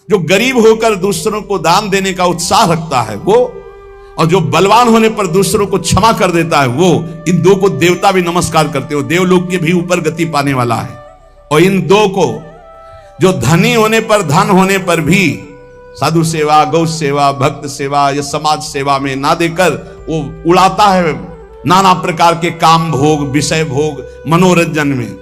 जो गरीब होकर दूसरों को दान देने का उत्साह रखता है वो, और जो बलवान होने पर दूसरों को क्षमा कर देता है वो, इन दो को देवता भी नमस्कार करते हो, देवलोक के भी ऊपर गति पाने वाला है। और इन दो को जो धनी होने पर, धन होने पर भी साधु सेवा, गौ सेवा, भक्त सेवा या समाज सेवा में ना देकर वो उड़ाता है नाना प्रकार के काम भोग, विषय भोग, मनोरंजन में।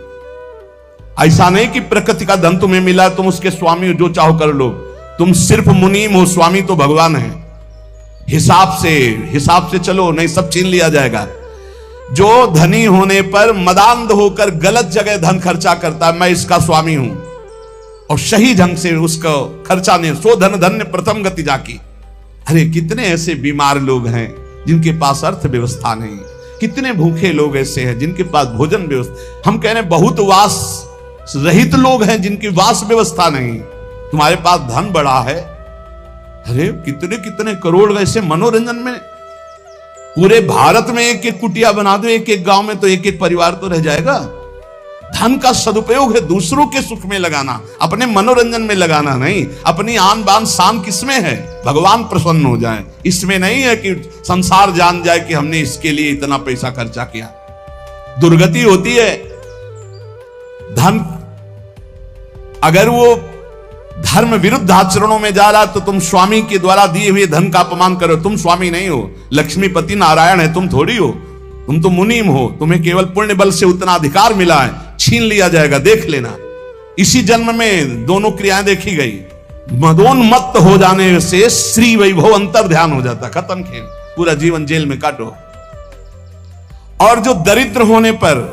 ऐसा नहीं कि प्रकृति का धन तुम्हें मिला तुम उसके स्वामी हो, जो चाहो कर लो। तुम सिर्फ मुनीम हो, स्वामी तो भगवान है। हिसाब से चलो, नहीं सब छीन लिया जाएगा। जो धनी होने पर मदांध होकर गलत जगह धन खर्चा करता है, मैं इसका स्वामी हूं, और सही ढंग से उसका खर्चा नहीं, सो धन धन्य प्रथम गति जाकी। अरे कितने ऐसे बीमार लोग हैं जिनके पास अर्थव्यवस्था नहीं, कितने भूखे लोग ऐसे हैं जिनके पास भोजन व्यवस्था, हम कह रहे हैं बहुत वास रहित लोग हैं जिनकी वास व्यवस्था नहीं। तुम्हारे पास धन बड़ा है, अरे कितने कितने करोड़ ऐसे मनोरंजन में, पूरे भारत में एक एक कुटिया बना दो, एक एक गांव में तो एक एक परिवार तो रह जाएगा। धन का सदुपयोग है दूसरों के सुख में लगाना, अपने मनोरंजन में लगाना नहीं। अपनी आन बान शान किसमें है? भगवान प्रसन्न हो जाए, इसमें नहीं है कि संसार जान जाए कि हमने इसके लिए इतना पैसा खर्चा किया। दुर्गति होती है। धन अगर वो धर्म विरुद्ध आचरणों में जा रहा तो तुम स्वामी के द्वारा दिए हुए धन का अपमान करो। तुम स्वामी नहीं हो, लक्ष्मीपति नारायण है, तुम थोड़ी हो, तुम तो मुनीम हो। तुम्हें केवल पुण्य बल से उतना अधिकार मिला है, छीन लिया जाएगा, देख लेना। इसी जन्म में दोनों क्रियाएं देखी गई। मदोन्मत्त हो जाने से श्री वैभव अंतर ध्यान हो जाता, खत्म खेल, पूरा जीवन जेल में काटो। और जो दरिद्र होने पर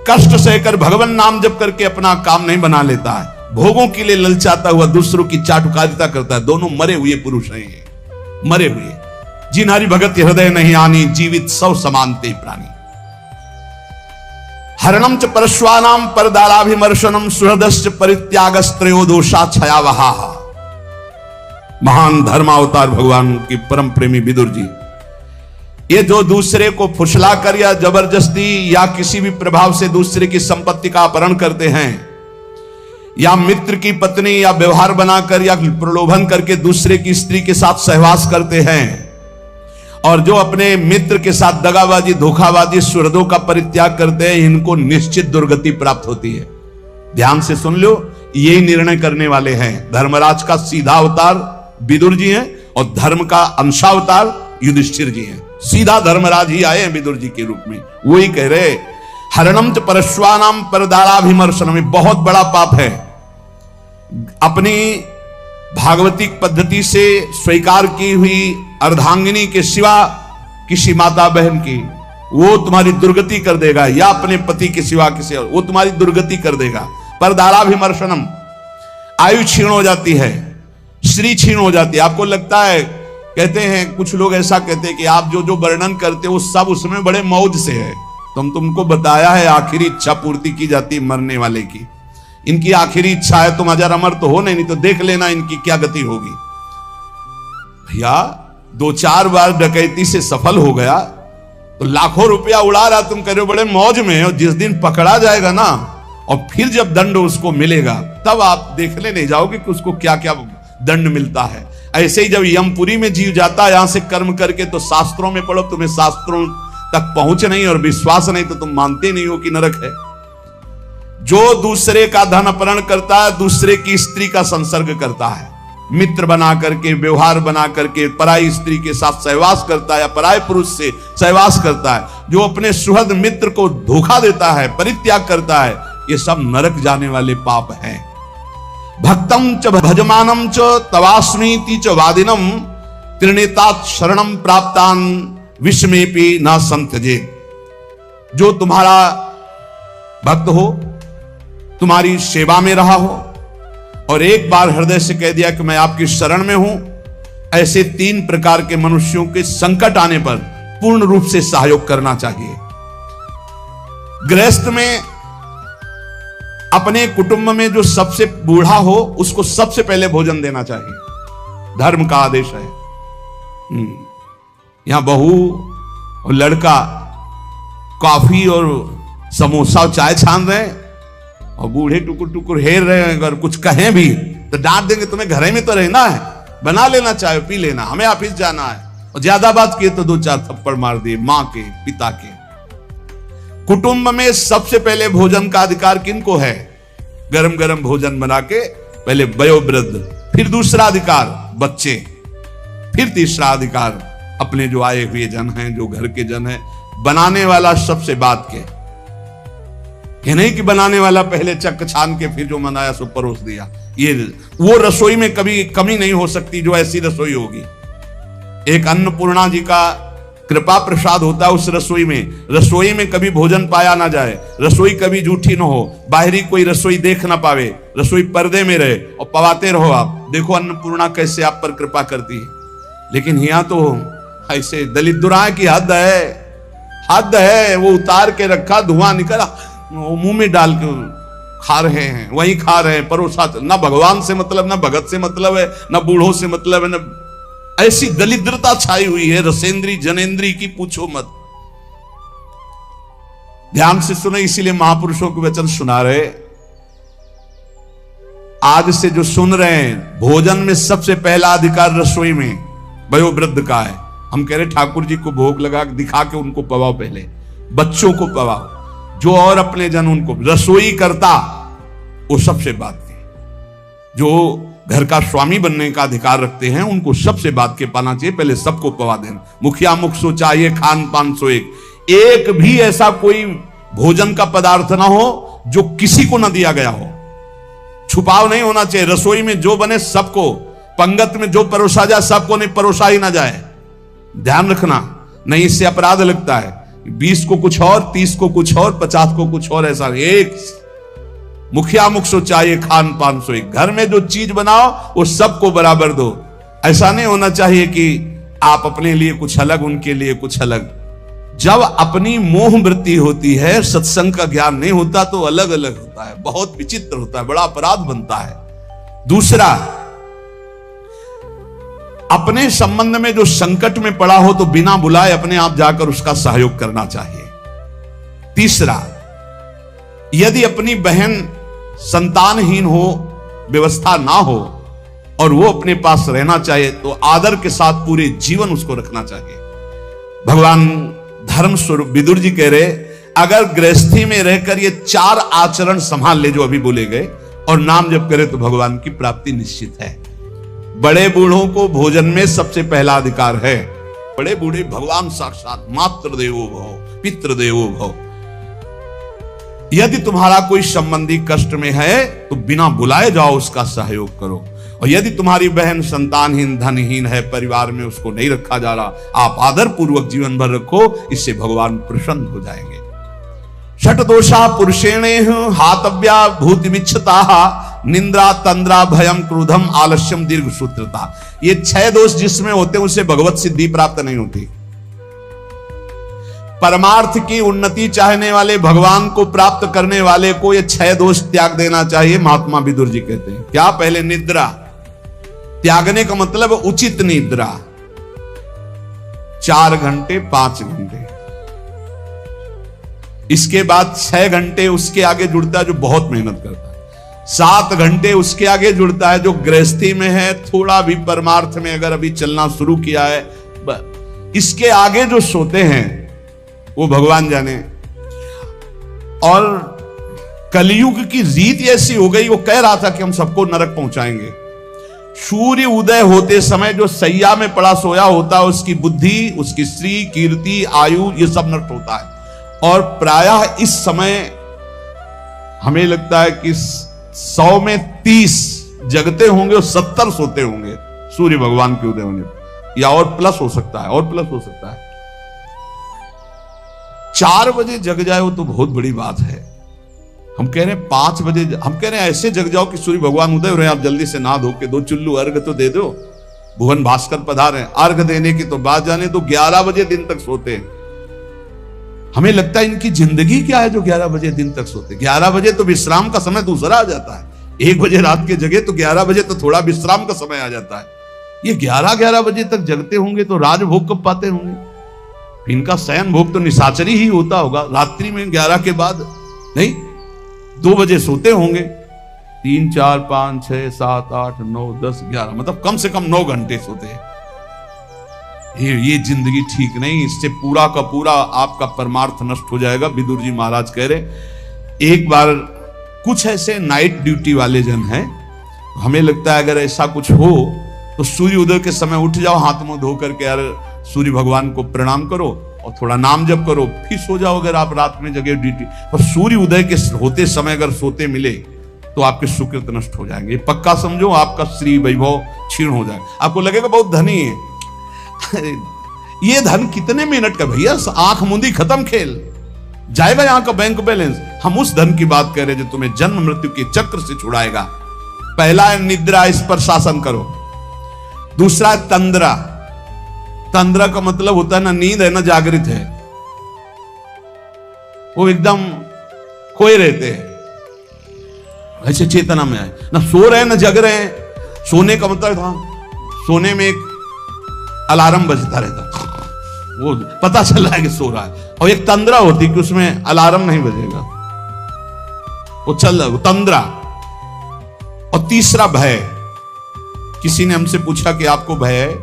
कष्ट सहकर भगवान नाम जप करके अपना काम नहीं बना लेता है, भोगों के लिए ललचाता हुआ दूसरों की चाटुकारिता करता है, दोनों मरे हुए पुरुष हैं, मरे हुए। जिन हरि भगत हृदय नहीं आनी, जीवित सब समानते प्राणी। हरणम च परश्वानाम परदाराभिमर्शनम सुहृदश्च परित्यागस्त्रयो दोषा छयावहा। महान धर्मावतार भगवान की परम प्रेमी विदुर जी, ये जो दूसरे को फुसला कर या जबरदस्ती या किसी भी प्रभाव से दूसरे की संपत्ति का अपहरण करते हैं, या मित्र की पत्नी या व्यवहार बनाकर या प्रलोभन करके दूसरे की स्त्री के साथ सहवास करते हैं, और जो अपने मित्र के साथ दगाबाजी, धोखाबाजी, सुहृदों का परित्याग करते हैं, इनको निश्चित दुर्गति प्राप्त होती है। ध्यान से सुन लो, यही निर्णय करने वाले हैं। धर्मराज का सीधा अवतार विदुर जी हैं और धर्म का अंशावतार युधिष्ठिर जी हैं। सीधा धर्मराज ही आए हैं विदुर जी के रूप में। वही कह रहे हरणम च परश्वानाम परदाराभिमर्शनम, में बहुत बड़ा पाप है। अपनी भागवतिक पद्धति से स्वीकार की हुई अर्धांगिनी के सिवा किसी माता बहन की, वो तुम्हारी दुर्गति कर देगा, या अपने पति के सिवा किसी और, वो तुम्हारी दुर्गति कर देगा। परदाराभिमर्शनम, आयु क्षीण हो जाती है, श्री क्षीण हो जाती है। आपको लगता है, कहते हैं कुछ लोग ऐसा कहते हैं कि आप जो जो वर्णन करते हो सब उसमें बड़े मौज से है। तुमको बताया है आखिरी इच्छा पूर्ति की जाती है मरने वाले की। इनकी आखिरी इच्छा है तुम अजर अमर तो हो नहीं तो देख लेना इनकी क्या गति होगी। भैया 2-4 बार डकैती से सफल हो गया तो लाखों रुपया उड़ा रहा, तुम कह रहे हो बड़े मौज में, और जिस दिन पकड़ा जाएगा ना और फिर जब दंड उसको मिलेगा तब आप देखने नहीं जाओगे कि उसको क्या क्या दंड मिलता है। ऐसे ही जब यमपुरी में जीव जाता है यहां से कर्म करके, तो शास्त्रों में पढ़ो, तुम्हें शास्त्रों तक पहुंच नहीं और विश्वास नहीं तो तुम मानते नहीं हो कि नरक है। जो दूसरे का धन अपहरण करता है, दूसरे की स्त्री का संसर्ग करता है, मित्र बना करके, व्यवहार बना करके पराई स्त्री के साथ सहवास करता है या पराय पुरुष से सहवास करता है, जो अपने सुहृद मित्र को धोखा देता है, परित्याग करता है, ये सब नरक जाने वाले पाप हैं। भक्तम च भजमानम च तवास्मीति च वादिनम त्रिनेतात शरणम प्राप्तान विस्मेपि न संत्यजे। जो तुम्हारा भक्त हो, तुम्हारी सेवा में रहा हो और एक बार हृदय से कह दिया कि मैं आपकी शरण में हूं, ऐसे 3 प्रकार के मनुष्यों के संकट आने पर पूर्ण रूप से सहयोग करना चाहिए। गृहस्थ में अपने कुटुंब में जो सबसे बूढ़ा हो उसको सबसे पहले भोजन देना चाहिए, धर्म का आदेश है। यहां बहू और लड़का कॉफी और समोसा और चाय छान रहे और बूढ़े टुकुर टुकुर हेर रहे हैं, अगर कुछ कहें भी तो डांट देंगे, तुम्हें घर में तो रहना है, बना लेना चाहे पी लेना, हमें ऑफिस जाना है। और ज्यादा बात किए तो 2-4 थप्पड़ मार दिए मां के, पिता के। कुटुंब में सबसे पहले भोजन का अधिकार किनको है? गरम गरम भोजन बना के पहले वयोवृद्ध, फिर दूसरा अधिकार बच्चे, फिर तीसरा अधिकार अपने जो आए हुए जन हैं, जो घर के जन हैं। बनाने वाला सबसे बात के, ये नहीं कि बनाने वाला पहले चक छान के फिर जो मनाया सो परोस दिया। ये वो रसोई में कभी कमी नहीं हो सकती जो ऐसी रसोई होगी। एक अन्नपूर्णा जी का कृपा प्रसाद होता है उस रसोई में। रसोई में कभी भोजन पाया ना जाए, रसोई कभी जूठी ना हो, बाहरी कोई रसोई देख ना पावे, रसोई पर्दे में रहे और पवाते रहो आप। देखो अन्नपूर्णा कैसे आप पर कृपा करती है। लेकिन यहाँ तो ऐसे दलित दुराए की हद है, हद है। वो उतार के रखा, धुआं निकला, मुंह में डाल के खा रहे हैं, वही खा रहे हैं परोसा। ना भगवान से मतलब, ना भगत से मतलब है, ना बूढ़ों से मतलब है, ना। ऐसी दरिद्रता छाई हुई है रसेंद्री जनेंद्री की, पूछो मत। ध्यान से सुने, इसीलिए महापुरुषों के वचन सुना रहे। आज से जो सुन रहे हैं, भोजन में सबसे पहला अधिकार रसोई में वयोवृद्ध का है। हम कह रहे ठाकुर जी को भोग लगा दिखा के उनको पवाओ, पहले बच्चों को पवाओ, जो और अपने जन उनको। रसोई करता वो सबसे बात के, जो घर का स्वामी बनने का अधिकार रखते हैं, उनको सबसे बात के पाना चाहिए, पहले सबको पवा देना। मुखिया मुख सो चाहिए, खान पान सो एक भी ऐसा कोई भोजन का पदार्थ ना हो जो किसी को ना दिया गया हो। छुपाव नहीं होना चाहिए। रसोई में जो बने सबको, पंगत में जो परोसा जाए सबको, नहीं परोसा ही ना जाए। ध्यान रखना, नहीं इससे अपराध लगता है। 20 को कुछ और, 30 को कुछ और, 50 को कुछ और, ऐसा एक। मुखिया मुख सो चाहिए, खान पान सो एक। घर में जो चीज बनाओ वो सबको बराबर दो। ऐसा नहीं होना चाहिए कि आप अपने लिए कुछ अलग, उनके लिए कुछ अलग। जब अपनी मोह वृत्ति होती है, सत्संग का ज्ञान नहीं होता तो अलग अलग होता है, बहुत विचित्र होता है, बड़ा अपराध बनता है। दूसरा, अपने संबंध में जो संकट में पड़ा हो तो बिना बुलाए अपने आप जाकर उसका सहयोग करना चाहिए। तीसरा, यदि अपनी बहन संतानहीन हो, व्यवस्था ना हो और वो अपने पास रहना चाहे तो आदर के साथ पूरे जीवन उसको रखना चाहिए। भगवान धर्म स्वरूप विदुर जी कह रहे, अगर गृहस्थी में रहकर ये 4 आचरण संभाल ले जो अभी बोले गए और नाम जप करे तो भगवान की प्राप्ति निश्चित है। बड़े बूढ़ों को भोजन में सबसे पहला अधिकार है। बड़े बूढ़े भगवान साक्षात, मातृ देवो भव, पितृ देवो भव। यदि तुम्हारा कोई संबंधी कष्ट में है तो बिना बुलाए जाओ, उसका सहयोग करो। और यदि तुम्हारी बहन संतानहीन, धनहीन है, परिवार में उसको नहीं रखा जा रहा, आप आदर पूर्वक जीवन भर रखो, इससे भगवान प्रसन्न हो जाएंगे। षट दोषा पुरुषेणे हातव्या भूतिमिच्छता, निंद्रा तंद्रा भयम क्रोधम आलस्यम दीर्घ सूत्रता। ये 6 दोष जिसमें होते हैं उसे भगवत सिद्धि प्राप्त नहीं होती। परमार्थ की उन्नति चाहने वाले, भगवान को प्राप्त करने वाले को ये 6 दोष त्याग देना चाहिए। महात्मा विदुर जी कहते हैं क्या? पहले निद्रा त्यागने का मतलब उचित निद्रा, 4 घंटे 5 घंटे। इसके बाद 6 घंटे उसके आगे जुड़ता है जो बहुत मेहनत करता है। 7 घंटे उसके आगे जुड़ता है जो गृहस्थी में है, थोड़ा भी परमार्थ में अगर अभी चलना शुरू किया है। इसके आगे जो सोते हैं वो भगवान जाने। और कलयुग की रीत ऐसी हो गई, वो कह रहा था कि हम सबको नरक पहुंचाएंगे। सूर्य उदय होते समय जो सैया में पड़ा सोया होता है, उसकी बुद्धि, उसकी स्त्री, कीर्ति, आयु, ये सब नष्ट होता है। और प्रायः इस समय हमें लगता है कि 100 में 30 जगते होंगे और 70 सोते होंगे सूर्य भगवान के उदय होने, या और प्लस हो सकता है, और प्लस हो सकता है। 4 बजे जग जाए वो तो बहुत बड़ी बात है। हम कह रहे हैं 5 बजे, हम कह रहे हैं ऐसे जग जाओ कि सूर्य भगवान उदय हो रहे हैं, आप जल्दी से नहा धो के 2 चुल्लू अर्घ तो दे दो। भुवन भास्कर पधारे, अर्घ देने की तो बात जाने तो 11 बजे दिन तक सोते हैं। हमें लगता है इनकी जिंदगी क्या है जो 11 बजे दिन तक सोते। 11 बजे तो विश्राम का समय दूसरा आ जाता है। 1 बजे रात के जगे तो 11 बजे तो थोड़ा विश्राम का समय आ जाता है। ये 11 बजे तक जगते होंगे तो राजभोग कब पाते होंगे? इनका शयन भोग तो निशाचरी ही होता होगा रात्रि में 11 के बाद, नहीं 2 बजे सोते होंगे, 3, 4, 5, 6, 7, 8, 9, 10, 11, मतलब कम से कम 9 घंटे सोते हैं। ये जिंदगी ठीक नहीं, इससे पूरा का पूरा आपका परमार्थ नष्ट हो जाएगा। विदुर जी महाराज कह रहे, एक बार कुछ ऐसे नाइट ड्यूटी वाले जन हैं, हमें लगता है अगर ऐसा कुछ हो तो सूर्य उदय के समय उठ जाओ, हाथ मुंह धो करके यार सूर्य भगवान को प्रणाम करो और थोड़ा नाम जप करो, फिर सो जाओ। अगर आप रात में जगह ड्यूटी पर सूर्य उदय के होते समय अगर सोते मिले तो आपके सुकृत नष्ट हो जाएंगे। पक्का समझो, आपका श्री वैभव क्षीण हो जाएगा। आपको लगेगा बहुत धनी है। ये धन कितने मिनट का भैया, आंख मूंदी खत्म खेल, जाएगा यहां का बैंक बैलेंस। हम उस धन की बात कर रहे हैं जो तुम्हें जन्म मृत्यु के चक्र से छुड़ाएगा। पहला है निद्रा, इस पर शासन करो। दूसरा है तंद्रा। तंद्रा का मतलब होता है ना नींद है ना जागृत है, वो एकदम खोए रहते हैं, ऐसे चेतना में आए, ना सो रहे हैं ना जग रहे हैं। सोने का मतलब था सोने में एक अलार्म बजता रहता, वो पता चल रहा है कि सो रहा है। और एक तंद्रा होती कि उसमें अलार्म नहीं बजेगा, वो चल रहा है, वो तंद्रा। और तीसरा भय। किसी ने हमसे पूछा कि आपको भय है?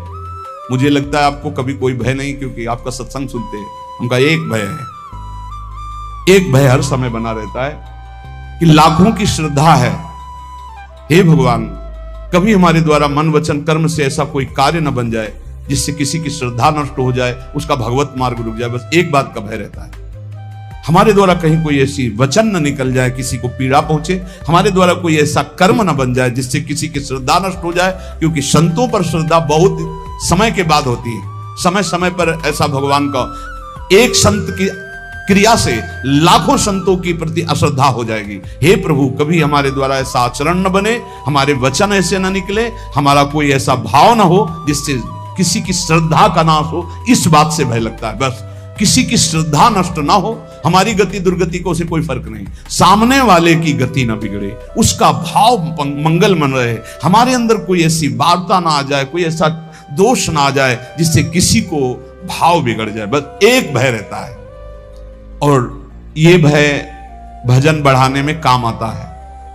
मुझे लगता है आपको कभी कोई भय नहीं, क्योंकि आपका सत्संग सुनते हैं। उनका एक भय है, एक भय हर समय बना रहता है कि लाखों की श्रद्धा है, हे भगवान कभी हमारे द्वारा मन वचन कर्म से ऐसा कोई कार्य न बन जाए जिससे किसी की श्रद्धा नष्ट हो जाए, उसका भगवत मार्ग रुक जाए। बस एक बात का भय रहता है, हमारे द्वारा कहीं कोई ऐसी वचन न निकल जाए, किसी को पीड़ा पहुंचे, हमारे द्वारा कोई ऐसा कर्म न बन जाए जिससे किसी की श्रद्धा नष्ट हो जाए। क्योंकि संतों पर श्रद्धा बहुत समय के बाद होती है। समय समय पर ऐसा भगवान का एक संत की क्रिया से लाखों संतों की प्रति अश्रद्धा हो जाएगी। हे प्रभु कभी हमारे द्वारा ऐसा आचरण न बने, हमारे वचन ऐसे न निकले, हमारा कोई ऐसा भाव न हो जिससे किसी की श्रद्धा का नाश हो। इस बात से भय लगता है, बस किसी की श्रद्धा नष्ट ना हो। हमारी गति दुर्गति को उसे कोई फर्क नहीं, सामने वाले की गति ना बिगड़े, उसका भाव मंगल मन रहे, हमारे अंदर कोई ऐसी वार्ता ना आ जाए, कोई ऐसा दोष ना आ जाए जिससे किसी को भाव बिगड़ जाए। बस एक भय रहता है, और ये भय भजन बढ़ाने में काम आता है।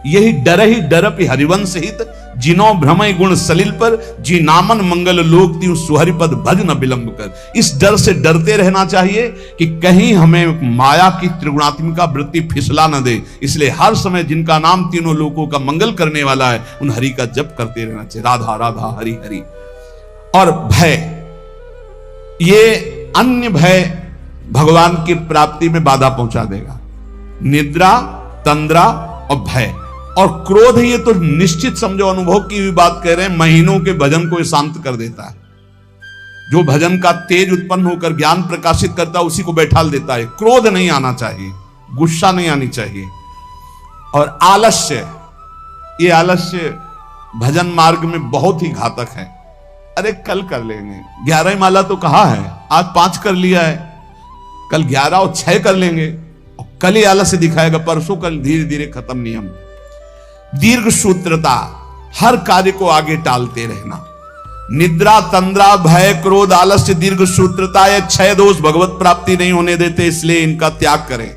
यही डर ही डरप हरिवंश हित, जिनो भ्रमय गुण सलिल पर, जी नामन मंगल लोक त्यू सुहरिपद भज न विलंब कर। इस डर से डरते रहना चाहिए कि कहीं हमें माया की त्रिगुणात्मिका वृत्ति फिसला न दे। इसलिए हर समय जिनका नाम तीनों लोकों का मंगल करने वाला है, उन हरि का जप करते रहना चाहिए, राधा राधा हरि हरि। और भय, ये अन्य भय भगवान की प्राप्ति में बाधा पहुंचा देगा। निद्रा, तंद्रा और भय और क्रोध, ये तो निश्चित समझो, अनुभव की भी बात कह रहे हैं, महीनों के भजन को शांत कर देता है। जो भजन का तेज उत्पन्न होकर ज्ञान प्रकाशित करता है उसी को बैठाल देता है। क्रोध नहीं आना चाहिए, गुस्सा नहीं आनी चाहिए। और आलस्य, ये आलस्य भजन मार्ग में बहुत ही घातक है। अरे कल कर लेंगे, 11 माला तो कहा है, आज 5 कर लिया है, कल 11 और 6 कर लेंगे, और कल ही आलस्य दिखाएगा, परसों कल धीरे धीरे खत्म नियम। दीर्घ सूत्रता, हर कार्य को आगे टालते रहना। निद्रा, तंद्रा, भय, क्रोध, आलस्य, दीर्घ सूत्रता, ये 6 दोष भगवत प्राप्ति नहीं होने देते, इसलिए इनका त्याग करें।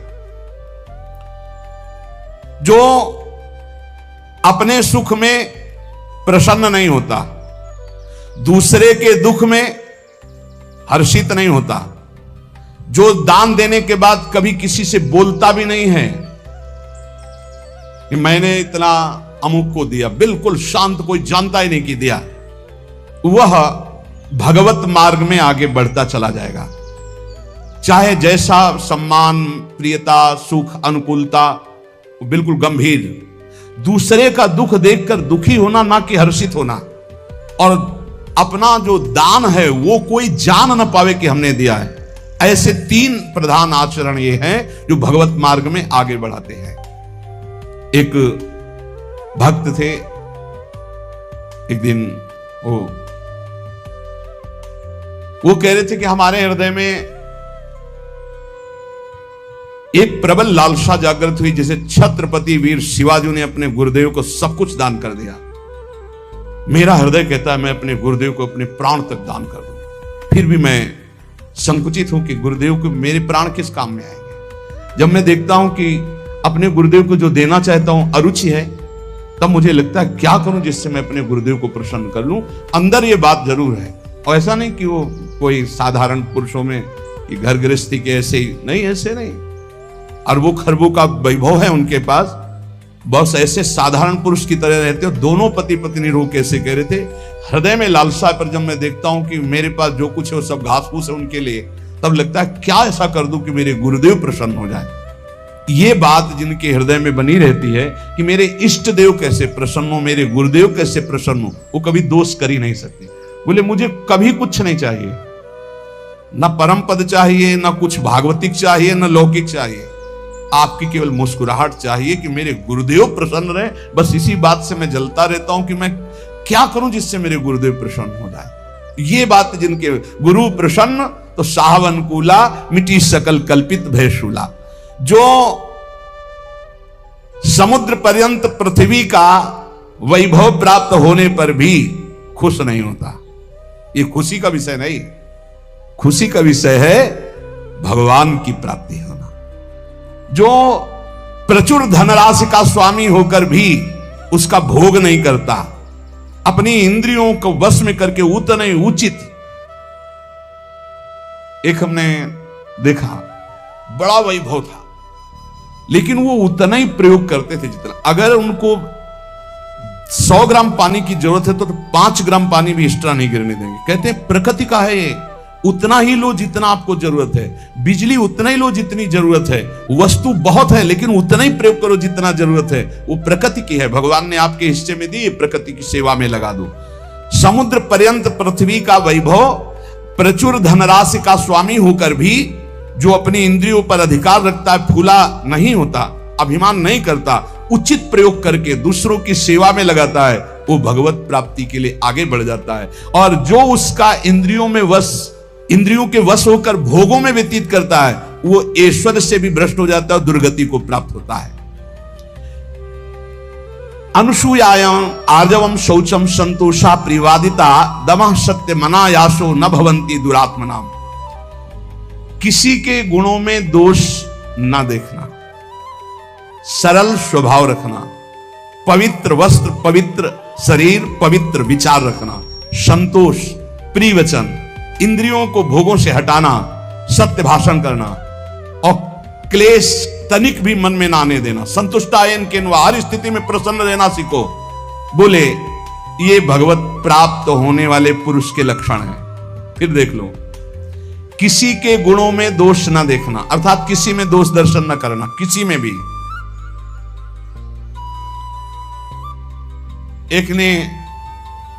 जो अपने सुख में प्रसन्न नहीं होता, दूसरे के दुख में हर्षित नहीं होता, जो दान देने के बाद कभी किसी से बोलता भी नहीं है कि मैंने इतना अमुक को दिया, बिल्कुल शांत, कोई जानता ही नहीं कि दिया, वह भगवत मार्ग में आगे बढ़ता चला जाएगा। चाहे जैसा सम्मान, प्रियता, सुख, अनुकूलता, बिल्कुल गंभीर। दूसरे का दुख देखकर दुखी होना, ना कि हर्षित होना। और अपना जो दान है वो कोई जान न पावे कि हमने दिया है। ऐसे 3 प्रधान आचरण ये हैं जो भगवत मार्ग में आगे बढ़ाते हैं। एक भक्त थे, एक दिन वो कह रहे थे कि हमारे हृदय में एक प्रबल लालसा जागृत हुई, जैसे छत्रपति वीर शिवाजी ने अपने गुरुदेव को सब कुछ दान कर दिया। मेरा हृदय कहता है मैं अपने गुरुदेव को अपने प्राण तक दान कर दूं, फिर भी मैं संकुचित हूं कि गुरुदेव को मेरे प्राण किस काम में आएंगे। जब मैं देखता हूं कि अपने गुरुदेव को जो देना चाहता हूं अरुचि है, तब मुझे लगता है क्या करूं जिससे मैं अपने गुरुदेव को प्रसन्न कर लूं। अंदर ये बात जरूर है, और ऐसा नहीं कि वो कोई साधारण पुरुषों में कि घर गृहस्थी के ऐसे ही नहीं, ऐसे नहीं, अरबों खरबों का वैभव है उनके पास, बस ऐसे साधारण पुरुष की तरह रहते हो। दोनों पति पत्नी रो कैसे कह रहे थे, हृदय में लालसा, पर जब मैं देखता हूं कि मेरे पास जो कुछ है वो सब घास फूस है उनके लिए, तब लगता है क्या ऐसा कर दूं कि मेरे गुरुदेव प्रसन्न हो जाए। ये बात जिनके हृदय में बनी रहती है कि मेरे इष्ट देव कैसे प्रसन्न हो, मेरे गुरुदेव कैसे प्रसन्न हो, वो कभी दोष कर ही नहीं सकते। बोले मुझे कभी कुछ नहीं चाहिए, ना परम पद चाहिए, ना कुछ भागवतिक चाहिए, ना लौकिक चाहिए, आपकी केवल मुस्कुराहट चाहिए कि मेरे गुरुदेव प्रसन्न रहे। बस इसी बात से मैं जलता रहता हूं कि मैं क्या करूं जिससे मेरे गुरुदेव प्रसन्न हो जाए। ये बात जिनके गुरु प्रसन्न तो साहवन कूला, मिटी सकल कल्पित भयशूला। जो समुद्र पर्यंत पृथ्वी का वैभव प्राप्त होने पर भी खुश नहीं होता, ये खुशी का विषय नहीं, खुशी का विषय है भगवान की प्राप्ति होना। जो प्रचुर धनराशि का स्वामी होकर भी उसका भोग नहीं करता, अपनी इंद्रियों को वश में करके उतना उचित, एक हमने देखा बड़ा वैभव था लेकिन वो उतना ही प्रयोग करते थे जितना, अगर उनको 100 ग्राम पानी की जरूरत है तो 5 ग्राम पानी भी एक्स्ट्रा नहीं गिरने देंगे। कहते हैं प्रकृति का है ये, उतना ही लो जितना आपको जरूरत है, बिजली उतना ही लो जितनी जरूरत है, वस्तु बहुत है लेकिन उतना ही प्रयोग करो जितना जरूरत है, वो प्रकृति की है, भगवान ने आपके हिस्से में दी, प्रकृति की सेवा में लगा दो। समुद्र पर्यंत पृथ्वी का वैभव, प्रचुर धनराशि का स्वामी होकर भी जो अपनी इंद्रियों पर अधिकार रखता है, फूला नहीं होता, अभिमान नहीं करता, उचित प्रयोग करके दूसरों की सेवा में लगाता है, वो भगवत प्राप्ति के लिए आगे बढ़ जाता है। और जो उसका इंद्रियों के वश होकर भोगों में व्यतीत करता है, वो ऐश्वर्य से भी भ्रष्ट हो जाता है और दुर्गति को प्राप्त होता है। अनुसूयायां आर्जवम शौचम संतोषा प्रिवादिता दमः सत्य मनायासो न भवंती दुरात्मनाम। किसी के गुणों में दोष ना देखना, सरल स्वभाव रखना, पवित्र वस्त्र, पवित्र शरीर, पवित्र विचार रखना, संतोष, प्रिय वचन, इंद्रियों को भोगों से हटाना, सत्य भाषण करना और क्लेश तनिक भी मन में ना आने देना, संतुष्टायन के हर स्थिति में प्रसन्न रहना सीखो। बोले ये भगवत प्राप्त होने वाले पुरुष के लक्षण हैं। फिर देख लो, किसी के गुणों में दोष ना देखना, अर्थात किसी में दोष दर्शन ना करना, किसी में भी। एक ने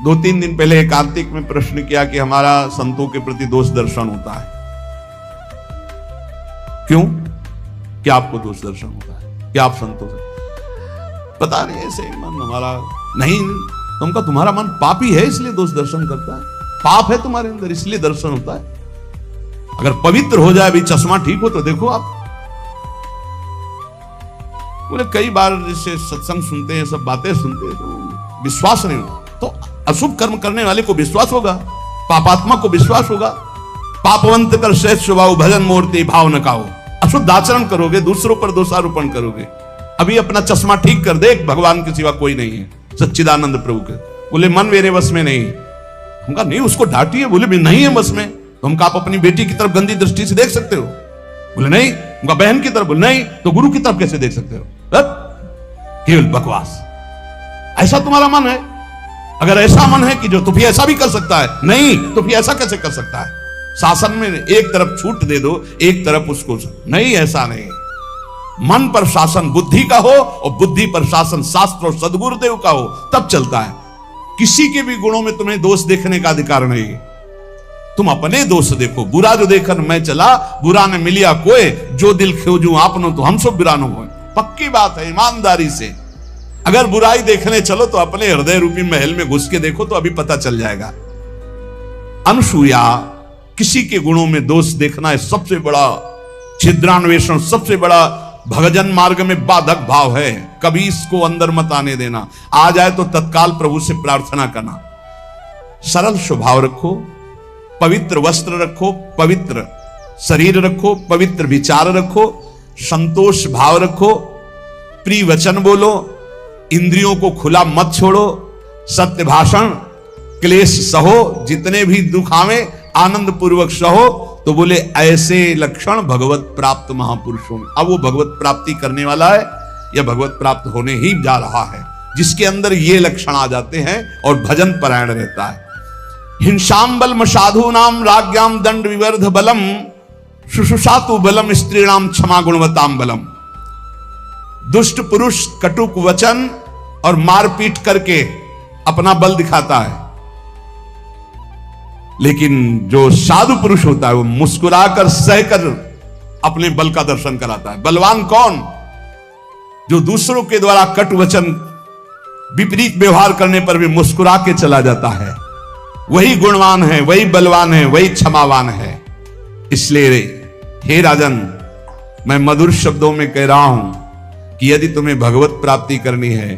2-3 दिन पहले कार्तिक में प्रश्न किया कि हमारा संतों के प्रति दोष दर्शन होता है, क्यों, क्या आपको दोष दर्शन होता है, क्या आप संतों से? पता नहीं, ऐसे ही मन हमारा नहीं, तुमका तुम्हारा मन पापी है इसलिए दोष दर्शन करता है, पाप है तुम्हारे अंदर इसलिए दर्शन होता है। अगर पवित्र हो जाए, अभी चश्मा ठीक हो तो देखो आप। बोले कई बार जैसे सत्संग सुनते हैं, सब बातें सुनते हैं तो विश्वास नहीं होता, तो अशुभ कर्म करने वाले को विश्वास होगा, पापात्मा को विश्वास होगा। पापवंत कर श्रेष्ठ स्वभाव भजन मूर्ति भाव न काओ। अशुद्ध आचरण करोगे, दूसरों पर दोषारोपण करोगे। अभी अपना चश्मा ठीक कर देख, भगवान के सिवा कोई नहीं है, सच्चिदानंद प्रभु के। बोले मन मेरे वश में नहीं। हमका नहीं, उसको डांटिए। बोले नहीं है वश में, तो हमका आप अपनी बेटी की तरफ गंदी दृष्टि से देख सकते हो? बोले नहीं। हमका बहन की तरफ? बोले नहीं। तो गुरु की तरफ कैसे देख सकते हो? केवल बकवास। ऐसा तुम्हारा मन है? अगर ऐसा मन है कि जो तो फिर ऐसा भी कर सकता है, नहीं तो फिर ऐसा कैसे कर सकता है? शासन में एक तरफ छूट दे दो, एक तरफ उसको नहीं, ऐसा नहीं। मन पर शासन बुद्धि का हो और बुद्धि पर शासन शास्त्र और सदगुरुदेव का हो, तब चलता है। किसी के भी गुणों में तुम्हें दोष देखने का अधिकार नहीं। तुम अपने दोष देखो। बुरा जो देखन मैं चला, बुरा ने मिलिया कोई, जो दिल खोजू आपनो तो हम सब बुरा न हो। पक्की बात है, ईमानदारी से। अगर बुराई देखने चलो तो अपने हृदय रूपी महल में घुस के देखो, तो अभी पता चल जाएगा। अनुसूया, किसी के गुणों में दोष देखना है सबसे बड़ा छिद्रान्वेषण, सबसे बड़ा भगजन मार्ग में बाधक भाव है। कभी इसको अंदर मत आने देना। आ जाए तो तत्काल प्रभु से प्रार्थना करना। सरल स्वभाव रखो, पवित्र वस्त्र रखो, पवित्र शरीर रखो, पवित्र विचार रखो, संतोष भाव रखो, प्रिय वचन बोलो, इंद्रियों को खुला मत छोड़ो, सत्य भाषण, क्लेश सहो, जितने भी दुख आवे आनंद पूर्वक सहो। तो बोले ऐसे लक्षण भगवत प्राप्त महापुरुषों में। अब वो भगवत प्राप्ति करने वाला है या भगवत प्राप्त होने ही जा रहा है, जिसके अंदर ये लक्षण आ जाते हैं और भजन परायण रहता है। हिंसाम बलम साधु नाम राज्ञाम दंड विवर्ध बलम शुशुषातु बलम स्त्रीणाम क्षमा गुणवताम बलम। दुष्ट पुरुष कटुक वचन और मारपीट करके अपना बल दिखाता है, लेकिन जो साधु पुरुष होता है वो मुस्कुराकर सहकर अपने बल का दर्शन कराता है। बलवान कौन? जो दूसरों के द्वारा कटु वचन विपरीत व्यवहार करने पर भी मुस्कुरा के चला जाता है, वही गुणवान है, वही बलवान है, वही क्षमावान है। इसलिए हे राजन, मैं मधुर शब्दों में कह रहा हूं कि यदि तुम्हें भगवत प्राप्ति करनी है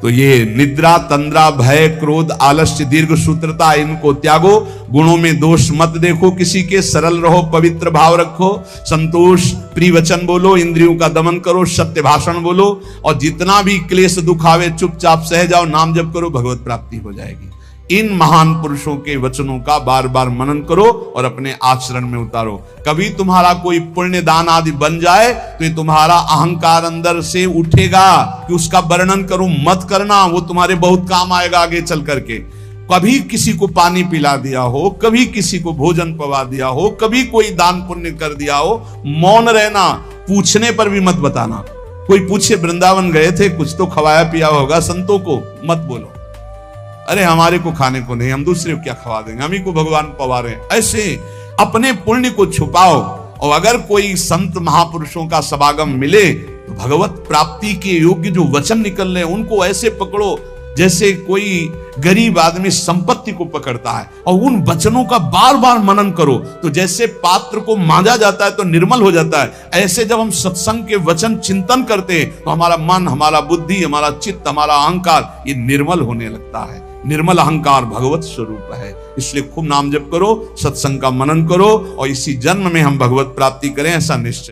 तो ये निद्रा, तंद्रा, भय, क्रोध, आलस्य, दीर्घ सूत्रता, इनको त्यागो। गुणों में दोष मत देखो किसी के, सरल रहो, पवित्र भाव रखो, संतोष, प्रिय वचन बोलो, इंद्रियों का दमन करो, सत्य भाषण बोलो, और जितना भी क्लेश दुख आवे चुपचाप सह जाओ, नाम जप करो, भगवत प्राप्ति हो जाएगी। इन महान पुरुषों के वचनों का बार बार मनन करो और अपने आचरण में उतारो। कभी तुम्हारा कोई पुण्य दान आदि बन जाए तो ये तुम्हारा अहंकार अंदर से उठेगा कि उसका वर्णन करूं, मत करना, वो तुम्हारे बहुत काम आएगा आगे चल करके। कभी किसी को पानी पिला दिया हो, कभी किसी को भोजन पवा दिया हो, कभी कोई दान पुण्य कर दिया हो, मौन रहना, पूछने पर भी मत बताना। कोई पूछे वृंदावन गए थे, कुछ तो खवाया पिया होगा संतों को, मत बोलो अरे हमारे को खाने को नहीं, हम दूसरे को क्या खवा देंगे, हम ही को भगवान पवा रहे हैं। ऐसे अपने पुण्य को छुपाओ, और अगर कोई संत महापुरुषों का समागम मिले तो भगवत प्राप्ति के योग्य जो वचन निकल रहे हैं उनको ऐसे पकड़ो जैसे कोई गरीब आदमी संपत्ति को पकड़ता है, और उन वचनों का बार बार मनन करो। तो जैसे पात्र को मांजा जाता है तो निर्मल हो जाता है, ऐसे जब हम सत्संग के वचन चिंतन करते हैं तो हमारा मन, हमारा बुद्धि, हमारा चित्त, हमारा अहंकार ये निर्मल होने लगता है। निर्मल अहंकार भगवत स्वरूप है। इसलिए खूब नाम जप करो, सत्संग का मनन करो, और इसी जन्म में हम भगवत प्राप्ति करें, ऐसा निश्चय।